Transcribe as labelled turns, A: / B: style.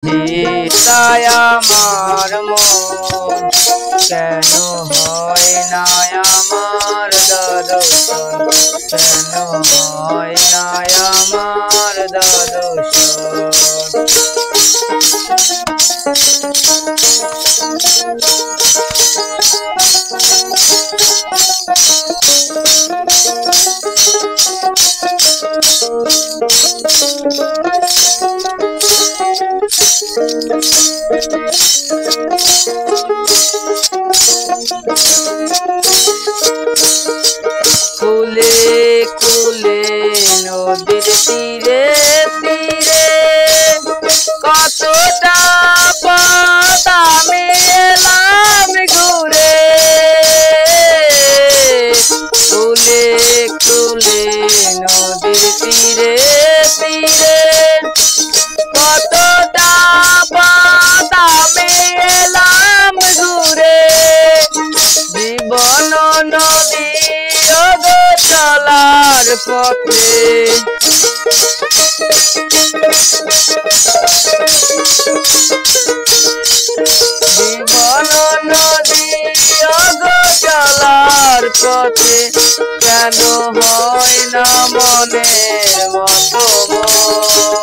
A: চিন্তায় আমার মন কেন হয় না আমার দর্শন, কেন হয় না আমার দর্শন। কুলে কুলে নদীর তীরে তীরে কতটা পথ আমি এলাম ঘুরে। কুলে কুলে নদীর তীরে তীরে কতটা পথ আমি এলাম ঘুরে। জীবন নদী চলার পথে জীবন নদী চলার পথে কেন হয় না মনের মতো মন।